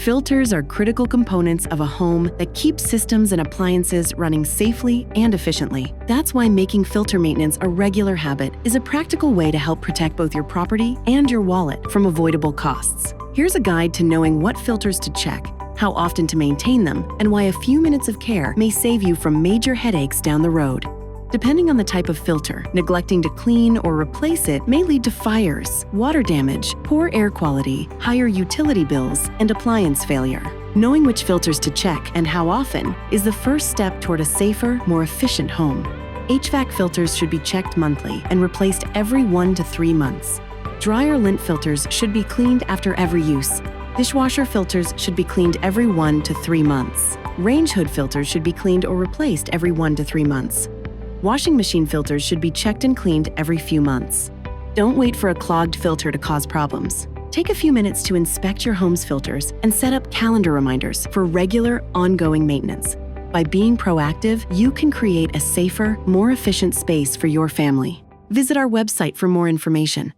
Filters are critical components of a home that keep systems and appliances running safely and efficiently. That's why making filter maintenance a regular habit is a practical way to help protect both your property and your wallet from avoidable costs. Here's a guide to knowing what filters to check, how often to maintain them, and why a few minutes of care may save you from major headaches down the road. Depending on the type of filter, neglecting to clean or replace it may lead to fires, water damage, poor air quality, higher utility bills, and appliance failure. Knowing which filters to check and how often is the first step toward a safer, more efficient home. HVAC filters should be checked monthly and replaced every 1 to 3 months. Dry or lint filters should be cleaned after every use. Dishwasher filters should be cleaned every 1 to 3 months. Range hood filters should be cleaned or replaced every 1 to 3 months. Washing machine filters should be checked and cleaned every few months. Don't wait for a clogged filter to cause problems. Take a few minutes to inspect your home's filters and set up calendar reminders for regular, ongoing maintenance. By being proactive, you can create a safer, more efficient space for your family. Visit our website for more information.